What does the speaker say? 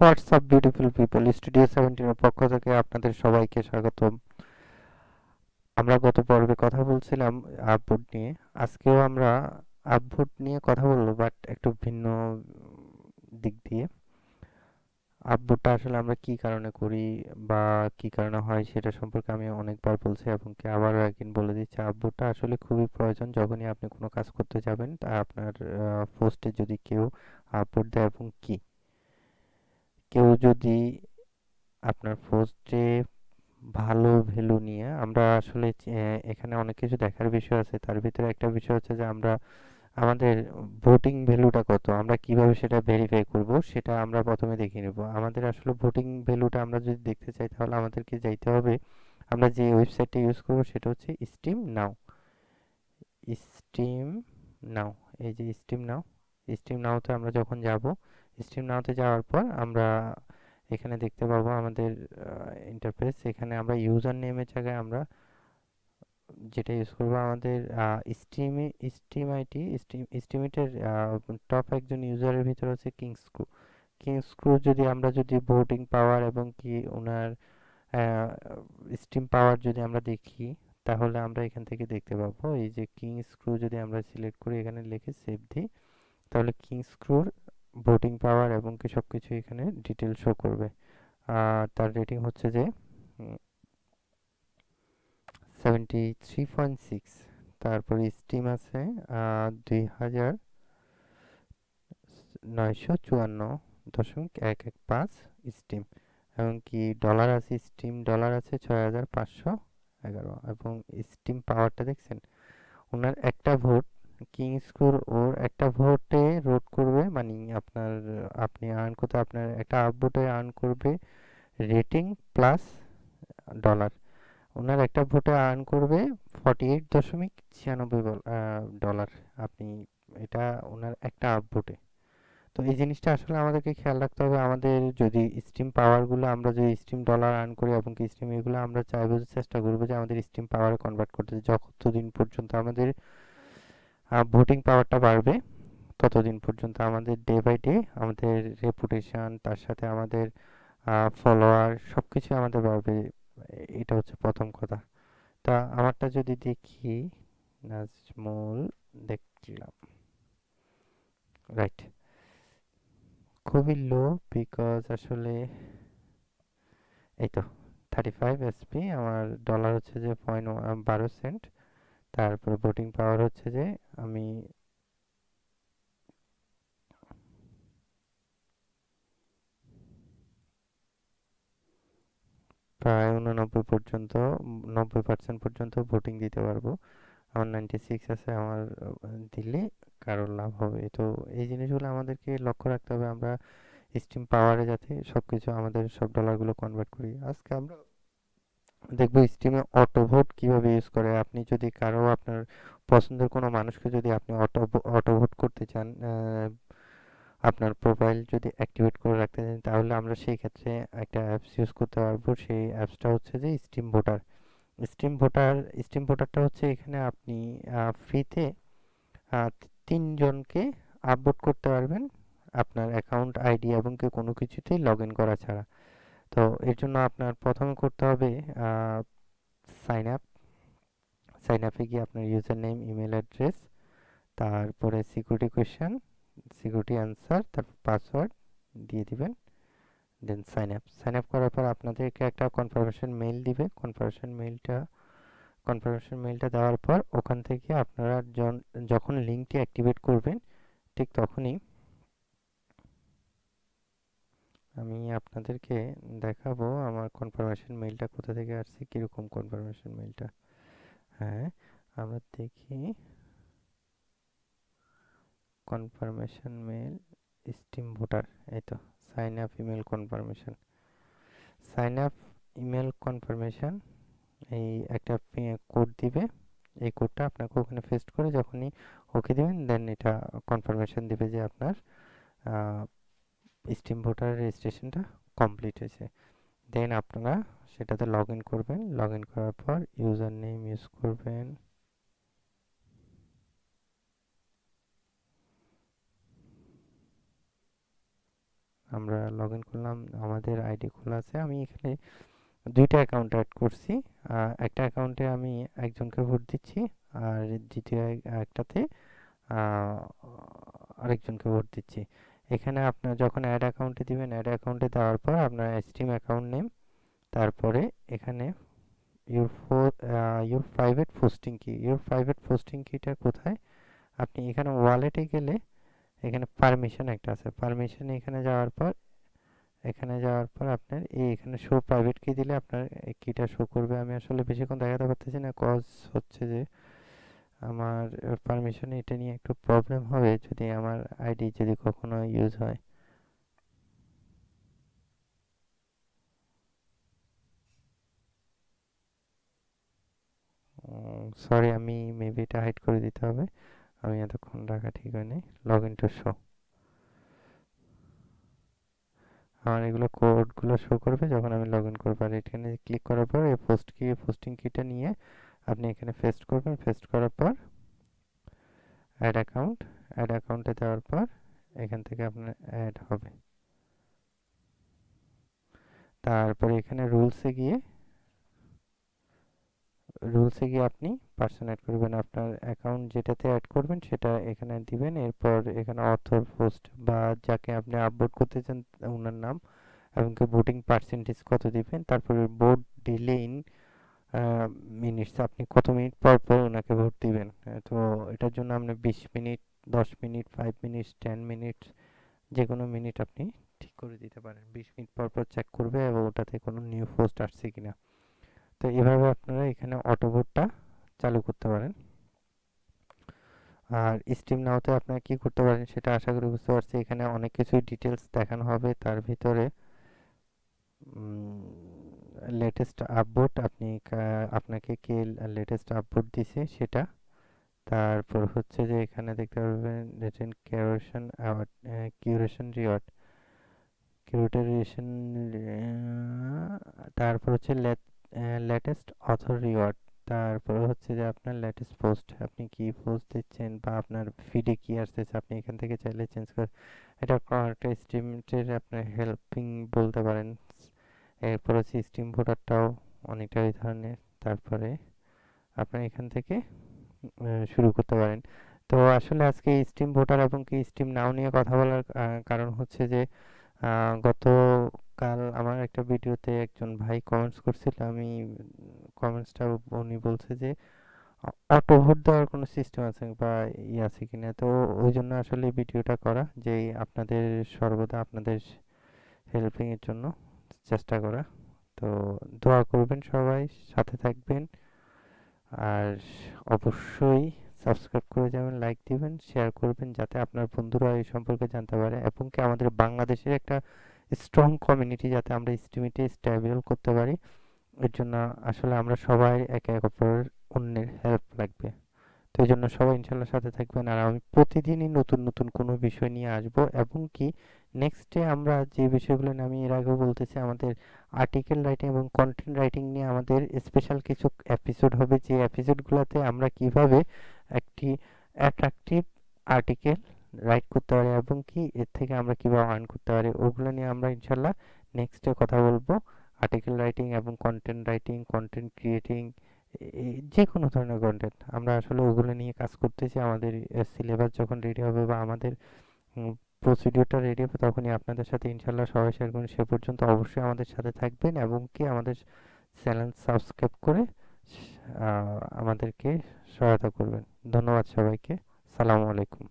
WhatsApp beautiful people, studio 17 এর পক্ষ থেকে আপনাদের সবাইকে স্বাগতম। আমরা গত পর্বে কথা বলছিলাম আপবোর্ড নিয়ে। আজকেও আমরা আপবোর্ড নিয়ে কথা বলবো, বাট একটু ভিন্ন দিক দিয়ে। আপবোর্ডটা আসলে আমরা কি কারণে করি বা কি কারণে হয় সেটা সম্পর্কে আমি অনেকবার বলছি এবং কি আবারও একদিন বলে দিচ্ছি। আপবোর্ডটা আসলে খুবই প্রয়োজন যখনই আপনি কোনো কাজ করতে যাবেন, তা আপনার পোস্টে যদি কেউ আপবোর্ড দেয় এবং কি কেউ যদি আপনার পোস্টে ভালো ভ্যালু নিয়ে, আমরা আসলে এখানে অনেক কিছু দেখার বিষয় আছে। তার ভিতরে একটা বিষয় হচ্ছে যে আমরা আমাদের ভোটিং ভ্যালুটা কত, আমরা কিভাবে সেটা ভেরিফাই করব সেটা আমরা প্রথমে দেখে নেব। আমাদের আসলে ভোটিং ভ্যালুটা আমরা যদি দেখতে চাই তাহলে আমাদেরকে যাইতে হবে, আমরা যে ওয়েবসাইটটা ইউজ করব সেটা হচ্ছে স্টিম নাও। স্টিম নাও, এই যে স্টিম নাও, স্টিম নাওতে আমরা যখন যাব, স্টিম নাওতে যাওয়ার পর আমরা এখানে দেখতে পাবো আমাদের ইন্টারফেস। এখানে আমরা ইউজার নেমের জায়গায় আমরা যেটা ইউজ করবো, আমাদের স্টিমেটের টপ একজন ইউজারের ভিতরে হচ্ছে কিংস্ক্রু। কিংস্ক্রু যদি আমরা যদি ভোটিং পাওয়ার এবং কি ওনার স্টিম পাওয়ার যদি আমরা দেখি, তাহলে আমরা এখান থেকে দেখতে পাবো এই যে কিংস্ক্রু যদি আমরা সিলেক্ট করি, এখানে লিখে সেভ দিই, তাহলে কিংস্ক্রুর ভোটিং পাওয়ার এবং কি সবকিছু এখানে ডিটেল শো করবে। তার রেটিং হচ্ছে যে 73.6। তারপরে স্টিম আছে 2954.115 স্টিম, এবং কি ডলার আছে, স্টিম ডলার আছে 6511। এবং স্টিম পাওয়ারটা দেখছেন, ওনার একটা ভোট, কিং স্কোর ওর একটা ভোটে রোড করবে, মানে আপনার আপনি আর্ন করতে, আপনার একটা আপ ভোটে আর্ন করবে রেটিং প্লাস ডলার। ওনার একটা ভোটে আর্ন করবে 48.96 ডলার। আপনি এটা ওনার একটা আপ ভোটে। তো এই জিনিসটা আসলে আমাদেরকে খেয়াল রাখতে হবে। আমাদের যদি স্টিম পাওয়ারগুলো আমরা যদি স্টিম ডলার আর্ন করি এবং কি স্টিম এগুলো আমরা চাইবো যে চেষ্টা করবো যে আমাদের স্টিম পাওয়ারে কনভার্ট করতে, যতদিন পর্যন্ত আমাদের ভোটিং পাওয়ারটা বাড়বে ততদিন পর্যন্ত আমাদের ডে বাই ডে আমাদের রেপুটেশন, তার সাথে আমাদের ফলোয়ার সবকিছু আমাদের বাড়বে। এটা হচ্ছে প্রথম কথা। তা আমারটা যদি দেখি, নাজমুল দেখলাম, রাইট, খুবই লো, বিকজ আসলে এই তো 35 এসপি। আমার ডলার হচ্ছে যে 0.12 সেন্ট। তারপরে ভোটিং পাওয়ার হচ্ছে যে আমি প্রায় 89 পর্যন্ত, 90% পর্যন্ত ভোটিং দিতে পারবো। আমার 96 আছে, আমার দিলে কারোর লাভ হবে। তো এই জিনিসগুলো আমাদেরকে লক্ষ্য রাখতে হবে, আমরা স্টিম পাওয়ারে যাতে সবকিছু আমাদের সব ডলারগুলো কনভার্ট করি। আজকে আমরা দেখবো স্টিমে অটো ভোট কিভাবে ইউজ করে। আপনি যদি কারো আপনার পছন্দের কোনো মানুষকে যদি আপনি অটো ভোট করতে চান, আপনার প্রোফাইল যদি অ্যাক্টিভেট করে রাখতে চান, তাহলে আমরা সেই ক্ষেত্রে একটা অ্যাপস ইউজ করতে পারবো। সেই অ্যাপসটা হচ্ছে যে steam voter. Steam voter, steam ভোটারটা হচ্ছে এখানে আপনি ফ্রিতে 3 জনকে আপভোট করতে পারবেন আপনার অ্যাকাউন্ট আইডি এবং কি কোনো কিছুতেই লগ ইন করা ছাড়া। তো এর জন্য আপনার প্রথমে করতে হবে সাইন আপ। সাইন আপে গিয়ে আপনার ইউজার নেম, ইমেল অ্যাড্রেস, তারপরে সিকিউরিটি কোয়েশ্চেন, সিকিউরিটি অ্যান্সার, তারপর পাসওয়ার্ড দিয়ে দিবেন। দেন সাইন আপ। সাইন আপ করার পর আপনাদেরকে একটা কনফার্মেশন মেইল দিবে। কনফার্মেশন মেইলটা দেওয়ার পর ওখান থেকে আপনারা যখন লিঙ্কটি অ্যাক্টিভেট করবেন, ঠিক তখনই আমি আপনাদেরকে দেখাবো আমার কনফার্মেশন মেইলটা কোথা থেকে আসছে, কিরকম কনফার্মেশন মেইলটা। হ্যাঁ, আমরা দেখি কনফার্মেশন মেইল স্টিম ভোটার, এই তো sign up email confirmation. Sign up email confirmation, এই একটা কোড দিবে। এই কোডটা আপনাকে ওখানে পেস্ট করে যখনই ওকে দিবেন, দেন এটা কনফার্মেশন দিবে যে আপনার স্টিম ভোটার রেজিস্ট্রেশনটা কমপ্লিট হয়েছে। দেন আপনারা সেটাতে লগ ইন করবেন। লগ ইন করার পর ইউজার নেম ইউজ করবেন। আমরা লগ ইন করলাম, আমাদের আইডি খোলা আছে। আমি এখানে দুইটা অ্যাকাউন্ট অ্যাড করছি। একটা অ্যাকাউন্টে আমি একজনকে ভোট দিচ্ছি, আর দ্বিতীয় একটাতে আরেকজনকে ভোট দিচ্ছি। এখানে আপনার যখন অ্যাড অ্যাকাউন্টে দিবেন, অ্যাড অ্যাকাউন্টে দেওয়ার পর আপনার স্টিম অ্যাকাউন্ট নেম, তারপরে এখানে ইউর প্রাইভেট পোস্টিং কি, ইউর প্রাইভেট পোস্টিং কিটা কোথায়, আপনি এখানে ওয়ালেটে গেলে এখানে পারমিশন একটা আছে, পারমিশন এখানে যাওয়ার পর আপনার এখানে শো প্রাইভেট কি দিলে আপনার কিটা শো করবে। আমি আসলে বেশিক্ষণ দেখাতে পারতেছি না, কজ হচ্ছে যে আমার পারমিশনে এটা নিয়ে একটু প্রবলেম হবে যদি আমার আইডি যদি কখনো ইউজ হয়। সরি, আমি মেবি এটা হাইড করে দিতে হবে, আমি এতক্ষণ রাখা ঠিক হয়নি। লগ ইন টু শো, আমার এগুলো কোডগুলো শো করবে যখন আমি লগ ইন করবো। আর এখানে ক্লিক করার পর এই পোস্টিং কিটা নিয়ে আপনি এখানে পেস্ট করবেন। পেস্ট করার পর অ্যাড অ্যাকাউন্টে দেওয়ার পর এখান থেকে আপনার অ্যাড হবে। তারপরে এখানে রুলসে গিয়ে আপনি পার্সন অ্যাড করবেন, আপনার অ্যাকাউন্ট যেটাতে অ্যাড করবেন সেটা এখানে দিবেন। এরপর এখানে অথর পোস্ট বা যাকে আপনি আপলোড করতে চান ওনার নাম, এবং ভোটিং পার্সেন্টেজ কত দিবেন। তারপরে ভোট ডিলে ইন মিনিটস, আপনি কত মিনিট পর পর ওনাকে ভোট দিবেন। তো এটার জন্য আপনি 20 মিনিট, 10 মিনিট, 5 মিনিট, 10 মিনিট, যে কোনো মিনিট আপনি ঠিক করে দিতে পারেন। 20 মিনিট পর পর চেক করবে এবং ওটাতে কোনো নিউ পোস্ট আসছে কিনা। তো এভাবে আপনারা এখানে অটো ভোটটা চালু করতে পারেন। আর স্টিম নাওতে আপনারা কি করতে পারেন সেটা আশা করি বুঝতে পারছি। এখানে অনেক কিছুই ডিটেলস দেখানো হবে, তার ভিতরে লেটেস্ট আপডেট আপনাকে কে লেটেস্ট আপডেট দিছে সেটা। তারপর হচ্ছে যে এখানে দেখতে পারবেন রিটেন কিউরেশন কিউরেশন, তারপর হচ্ছে লেটেস্ট অথর রিওয়ার্ড, তারপর হচ্ছে যে আপনার লেটেস্ট পোস্ট, আপনি কি পোস্ট দিচ্ছেন বা আপনার ফিডে কি আসতেছে আপনি এখান থেকে চাইলে চেঞ্জ করে এটা একটা স্টিমেটের আপনার হেল্পিং বলতে পারেন। এরপর হচ্ছে স্টিম ভোটারটাও অনেকটা এই ধরনের। তারপরে আপনি এখান থেকে শুরু করতে পারেন। তো আসলে আজকে স্টিম ভোটার এবং কি স্টিম নাও নিয়ে কথা বলার কারণ হচ্ছে যে গতকাল আমার একটা ভিডিওতে একজন ভাই কমেন্টস করছিল, আমি কমেন্টসটা উনি বলছে যে অটো ভোট দেওয়ার কোনো সিস্টেম আছে বা আছে কিনা। তো ওই জন্য আসলে ভিডিওটা করা, যে আপনাদের সর্বদা আপনাদের হেল্পিং এর জন্য চেষ্টা করা। তো দোয়া করবেন, সবাই সাথে থাকবেন, আর অবশ্যই সাবস্ক্রাইব করে যাবেন, লাইক দিবেন, শেয়ার করবেন যাতে আপনার বন্ধুরা এই সম্পর্কে জানতে পারে, এবং কি আমাদের বাংলাদেশের একটা স্ট্রং কমিউনিটি যাতে আমরা এস্টিমেটে স্টেবল করতে পারি। এর জন্য আসলে আমরা সবাই একে অপরের অন্যের হেল্প লাগবে। তো এই জন্য সবাই ইনশাল্লাহ সাথে থাকবেন, আর আমি প্রতিদিনই নতুন নতুন কোনো বিষয় নিয়ে আসব, এবং কি নেক্সটে আমরা যে বিষয়গুলো নিয়ে আমি এর আগেও বলতেছি, আমাদের আর্টিকেল রাইটিং এবং কন্টেন্ট রাইটিং নিয়ে আমাদের স্পেশাল কিছু এপিসোড হবে, যে এপিসোডগুলোতে আমরা কিভাবে একটি অ্যাট্রাকটিভ আর্টিকেল রাইট করতে পারি এবং কি এর থেকে আমরা কিভাবে আর্ন করতে পারি, ওগুলো নিয়ে আমরা ইনশাল্লাহ নেক্সটে কথা বলবো। আর্টিকেল রাইটিং এবং কন্টেন্ট রাইটিং, কন্টেন্ট ক্রিয়েটিং, যে কোনো ধরনের কন্টেন্ট আমরা আসলে ওগুলো নিয়ে কাজ করতেছি। আমাদের সিলেবাস যখন রেডি হবে বা আমাদের প্রসিডিওরটা রেডি হবে তখনই আপনাদের সাথে ইনশাল্লাহ সবাই শেয়ার করবেন। সে পর্যন্ত অবশ্যই আমাদের সাথে থাকবেন এবং কি আমাদের চ্যানেল সাবস্ক্রাইব করে আমাদেরকে সহায়তা করবেন। ধন্যবাদ সবাইকে। সালামু আলাইকুম।